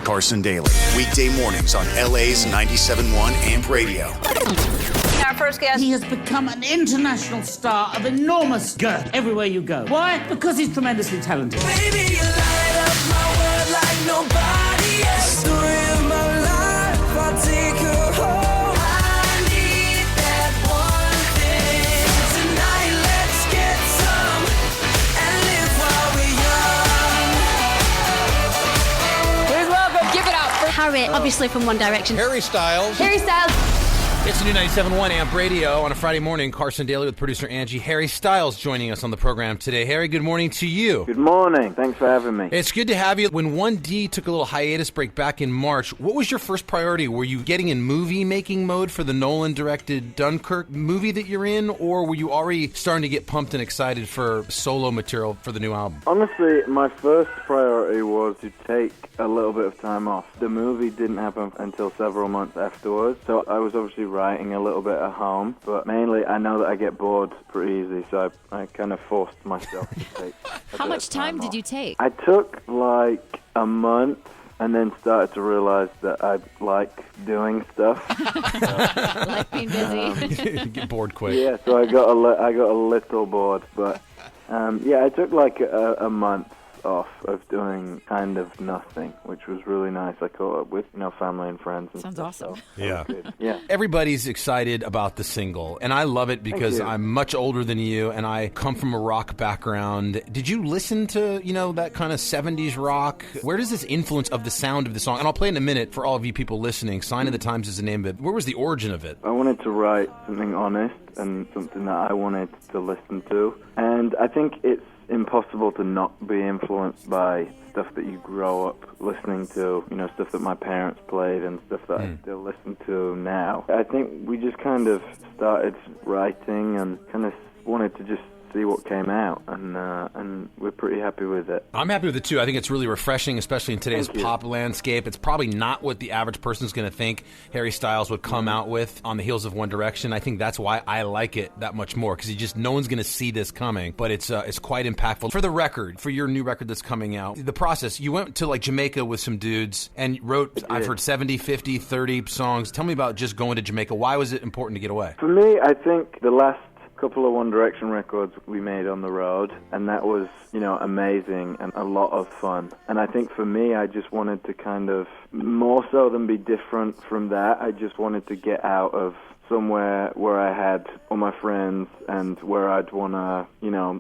Carson Daly. Weekday mornings on LA's 97.1 AMP Radio. Our first guest. He has become an international star of enormous girth everywhere you go. Why? Because he's tremendously talented. Baby, you light up my world like nobody else. Story of my life, I'll take her home. I need that one thing. Tonight, let's get some and live while we're young. Please welcome, give it up for Harry, obviously from One Direction. Harry Styles. Harry Styles. It's the new 97.1 AMP Radio on a Friday morning. Carson Daly with producer Angie. Harry Styles joining us on the program today. Harry, good morning to you. Good morning. Thanks for having me. It's good to have you. When 1D took a little hiatus break back in March, what was your first priority? Were you getting in movie-making mode for the Nolan-directed Dunkirk movie that you're in, or were you already starting to get pumped and excited for solo material for the new album? Honestly, my first priority was to take a little bit of time off. The movie didn't happen until several months afterwards, so I was obviously writing a little bit at home, but mainly I know that I get bored pretty easily, so I kind of forced myself to take How much time did you take? I took like a month and then started to realize that I like doing stuff. Like being busy. Get bored quick. Yeah, so I got a little bored, but yeah, I took like a month off of doing kind of nothing, which was really nice. I caught up with family and friends. And Sounds stuff, awesome. so Yeah. yeah. Everybody's excited about the single, and I love it because you. I'm much older than you, and I come from a rock background. Did you listen to, that kind of 70s rock? Where does this influence of the sound of the song? And I'll play in a minute for all of you people listening. Sign of the Times is the name of it. Where was the origin of it? I wanted to write something honest and something that I wanted to listen to, and I think it's impossible to not be influenced by stuff that you grow up listening to, stuff that my parents played and stuff that I still listen to now. I think we just kind of started writing and kind of wanted to just see what came out, and we're pretty happy with it. I'm happy with it too. I think it's really refreshing, especially in today's pop landscape. It's probably not what the average person's going to think Harry Styles would come out with on the heels of One Direction. I think that's why I like it that much more, because no one's going to see this coming, but it's quite impactful. For the record, for your new record that's coming out, the process, you went to like Jamaica with some dudes and wrote, I've heard 70, 50, 30 songs. Tell me about just going to Jamaica. Why was it important to get away? For me, I think the last couple of One Direction records we made on the road, and that was, amazing and a lot of fun. And I think for me, I just wanted to kind of, more so than be different from that, I just wanted to get out of somewhere where I had all my friends and where I'd want to,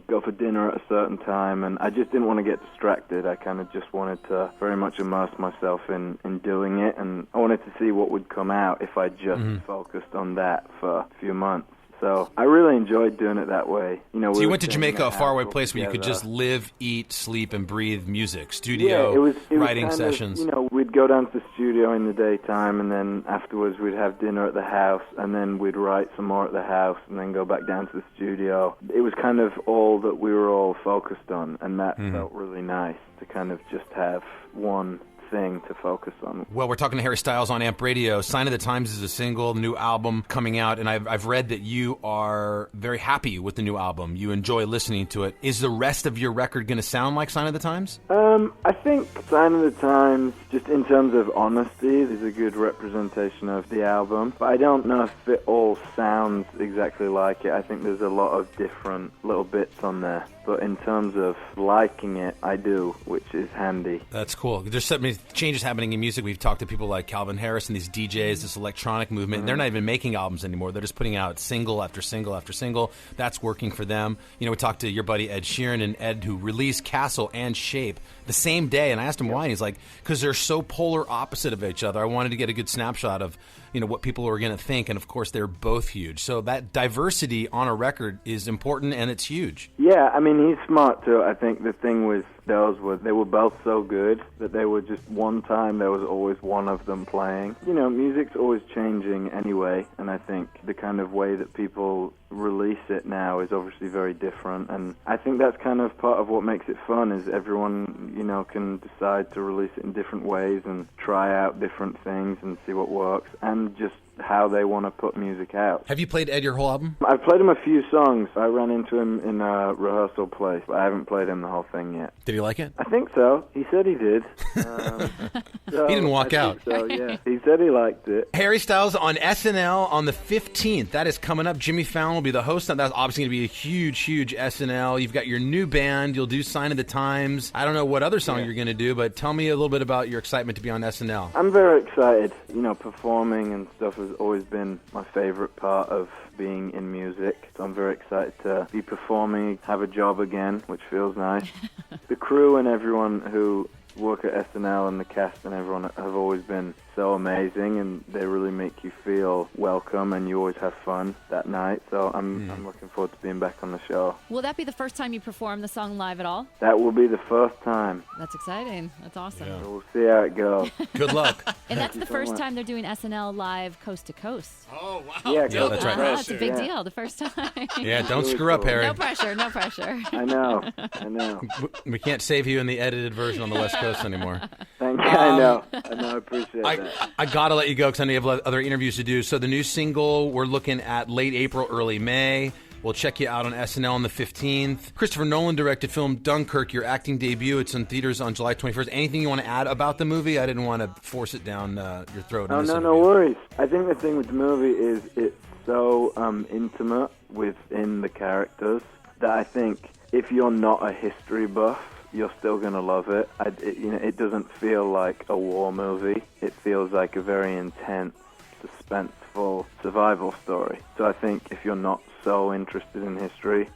go for dinner at a certain time, and I just didn't want to get distracted. I kind of just wanted to very much immerse myself in doing it, and I wanted to see what would come out if I just focused on that for a few months. So I really enjoyed doing it that way. So you went to Jamaica, a faraway place where you could just live, eat, sleep, and breathe music, studio, it was writing kind sessions. Of, we'd go down to the studio in the daytime, and then afterwards we'd have dinner at the house, and then we'd write some more at the house, and then go back down to the studio. It was kind of all that we were all focused on, and that felt really nice to kind of just have one thing to focus on. Well, we're talking to Harry Styles on AMP Radio. Sign of the Times is a single, new album coming out, and I've read that you are very happy with the new album. You enjoy listening to it. Is the rest of your record going to sound like Sign of the Times? I think Sign of the Times, just in terms of honesty, is a good representation of the album. But I don't know if it all sounds exactly like it. I think there's a lot of different little bits on there. But in terms of liking it, I do, which is handy. That's cool. There's so many changes happening in music. We've talked to people like Calvin Harris and these DJs, this electronic movement. And they're not even making albums anymore. They're just putting out single after single after single. That's working for them. We talked to your buddy Ed Sheeran, and Ed, who released Castle and Shape the same day. And I asked him why, and he's like, because they're so polar opposite of each other. I wanted to get a good snapshot of what people are going to think, and of course they're both huge. So that diversity on a record is important, and it's huge. Yeah, I mean, he's smart too. I think the thing with those was they were both so good that they were just one time there was always one of them playing. Music's always changing anyway, and I think the kind of way that people release it now is obviously very different, and I think that's kind of part of what makes it fun is everyone, can decide to release it in different ways and try out different things and see what works, and just how they want to put music out. Have you played Ed your whole album? I've played him a few songs. I ran into him in a rehearsal place, but I haven't played him the whole thing yet. Did he like it? I think so. He said he did. So He didn't walk out. So, yeah. He said he liked it. Harry Styles on SNL on the 15th. That is coming up. Jimmy Fallon will be the host. That's obviously going to be a huge, huge SNL. You've got your new band. You'll do Sign of the Times. I don't know what other song you're going to do, but tell me a little bit about your excitement to be on SNL. I'm very excited. You know, performing and stuff has always been my favorite part of being in music. So I'm very excited to be performing, have a job again, which feels nice. The crew and everyone who work at SNL and the cast and everyone have always been so amazing, and they really make you feel welcome, and you always have fun that night. So I'm looking forward to being back on the show. Will that be the first time you perform the song live at all? That will be the first time. That's exciting. That's awesome. So we'll see how it goes. Good luck. And that's the so first much. time they're doing SNL live coast to coast. Oh, wow. Yeah, Yeah, that's right. That's a big Yeah. deal. The first time. Yeah, don't screw up, Harry. No pressure. No pressure. I know. We can't save you in the edited version on the West Coast anymore. Thank you. I know. I appreciate that. I gotta let you go because I know you have other interviews to do. So the new single, we're looking at late April, early May. We'll check you out on SNL on the 15th. Christopher Nolan directed film Dunkirk, your acting debut. It's in theaters on July 21st. Anything you want to add about the movie? I didn't want to force it down your throat. Oh, no worries. I think the thing with the movie is it's so intimate within the characters that I think if you're not a history buff, you're still going to love it. It doesn't feel like a war movie. It feels like a very intense, suspenseful survival story. So I think if you're not so interested in history,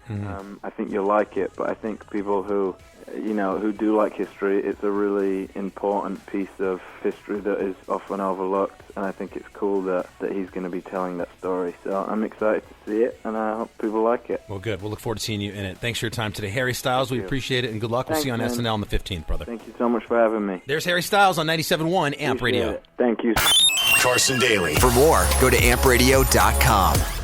I think you'll like it. But I think people who do like history, it's a really important piece of history that is often overlooked, and I think it's cool that he's going to be telling that story. So I'm excited to see it, and I hope people like it. Well, good. We'll look forward to seeing you in it. Thanks for your time today. Harry Styles, we appreciate it, and good luck. We'll see you on Thanks, man. SNL on the 15th, brother. Thank you so much for having me. There's Harry Styles on 97.1 Amp Appreciate Radio. it. Thank you. Carson Daly. For more, go to ampradio.com.